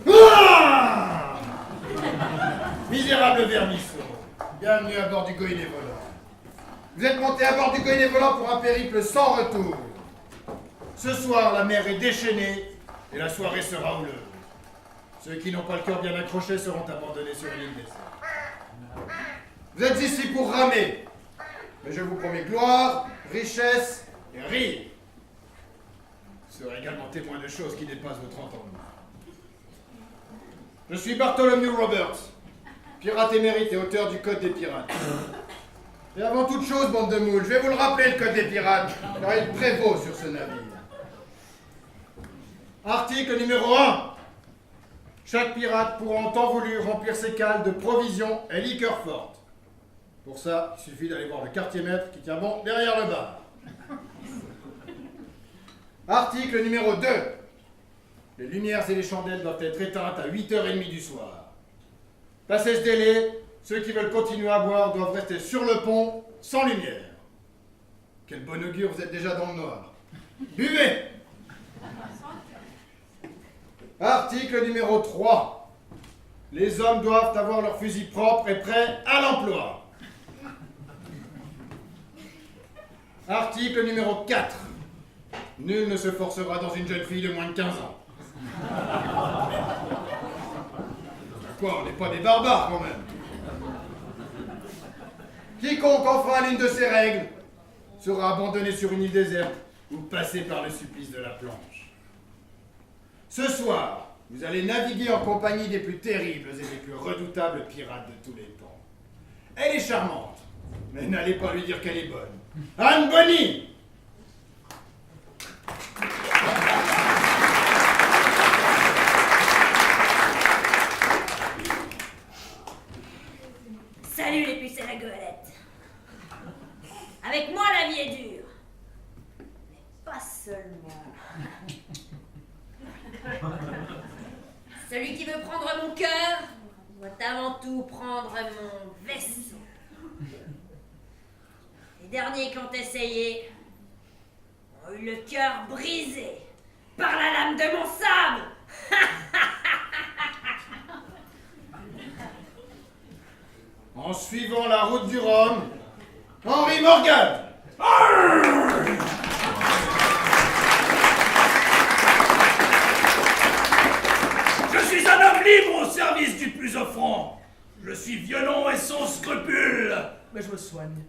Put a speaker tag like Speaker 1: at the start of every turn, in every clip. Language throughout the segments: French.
Speaker 1: Ah misérable vermisseau, bienvenue à bord du Goélé volant. Vous êtes monté à bord du Goélé volant pour un périple sans retour. Ce soir, la mer est déchaînée et la soirée sera houleuse. Ceux qui n'ont pas le cœur bien accroché seront abandonnés sur une île déserte. Vous êtes ici pour ramer, mais je vous promets gloire, richesse et rire. Vous serez également témoin de choses qui dépassent votre entendement. Je suis Bartholomew Roberts, pirate émérite et auteur du Code des pirates. Et avant toute chose, bande de moules, je vais vous le rappeler, le Code des pirates, car il prévaut sur ce navire. Article numéro 1. Chaque pirate pourra en temps voulu remplir ses cales de provisions et liqueurs fortes. Pour ça, il suffit d'aller voir le quartier-maître qui tient bon derrière le bar. Article numéro 2. Les lumières et les chandelles doivent être éteintes à 8h30 du soir. Passé ce délai, ceux qui veulent continuer à boire doivent rester sur le pont, sans lumière. Quel bon augure, vous êtes déjà dans le noir. Buvez! Article numéro 3. Les hommes doivent avoir leur fusil propre et prêt à l'emploi. Article numéro 4. Nul ne se forcera dans une jeune fille de moins de 15 ans. Quoi, on n'est pas des barbares quand même. Quiconque enfreint l'une de ces règles sera abandonné sur une île déserte ou passé par le supplice de la planche. Ce soir, vous allez naviguer en compagnie des plus terribles et des plus redoutables pirates de tous les temps. Elle est charmante, mais n'allez pas lui dire qu'elle est bonne. Anne Bonny!
Speaker 2: Salut les puces à la goélette. Avec moi la vie est dure. Mais pas seulement. Celui qui veut prendre mon cœur doit avant tout prendre mon vaisseau. Les derniers qui ont essayé ont eu le cœur brisé par la lame de mon sabre.
Speaker 1: En suivant la route du Rhum, Henry Morgan!
Speaker 3: Je suis un homme libre au service du plus offrant. Je suis violent et sans scrupules, mais je me soigne.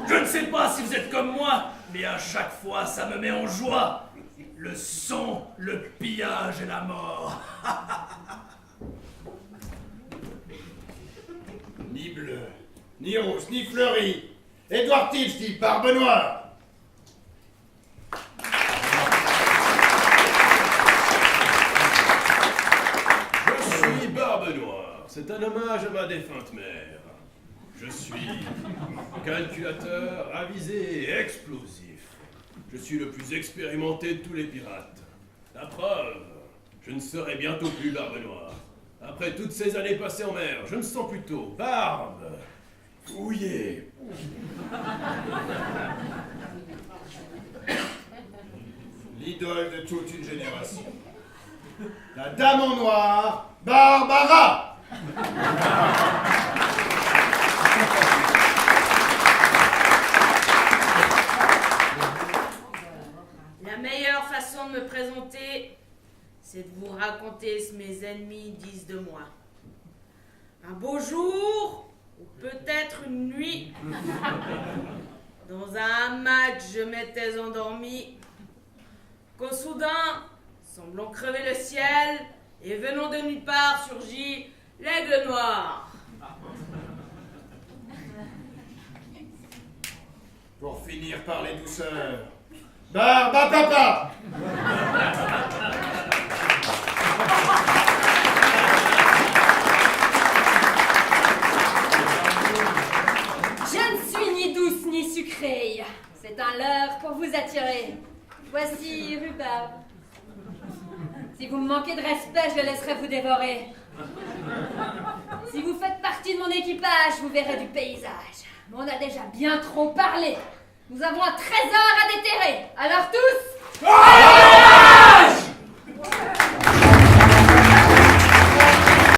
Speaker 3: Je ne sais pas si vous êtes comme moi, mais à chaque fois ça me met en joie. Le sang, le pillage et la mort.
Speaker 1: Ni bleu, ni rose, ni fleuri. Edward Teach dit Barbe Noire.
Speaker 4: Je suis Barbe Noire. C'est un hommage à ma défunte mère. Je suis calculateur, avisé et explosif. Je suis le plus expérimenté de tous les pirates. La preuve, je ne serai bientôt plus Barbe Noire. Après toutes ces années passées en mer, je me sens plutôt barbe, fouillée.
Speaker 1: L'idole de toute une génération. La dame en noir, Barbara!
Speaker 2: La meilleure façon de me présenter, c'est de vous raconter ce que mes ennemis disent de moi. Un beau jour, ou peut-être une nuit, dans un hamac, je m'étais endormi, qu'au soudain, semblant crever le ciel, et venant de nulle part surgit l'aigle noir.
Speaker 1: Pour finir par les douceurs, Barbapapa!
Speaker 5: Je ne suis ni douce ni sucrée. C'est un leurre pour vous attirer. Voici Rhubarbe. Si vous me manquez de respect, je laisserai vous dévorer. Si vous faites partie de mon équipage, vous verrez du paysage. Mais on a déjà bien trop parlé. Nous avons un trésor à déterrer. Alors tous...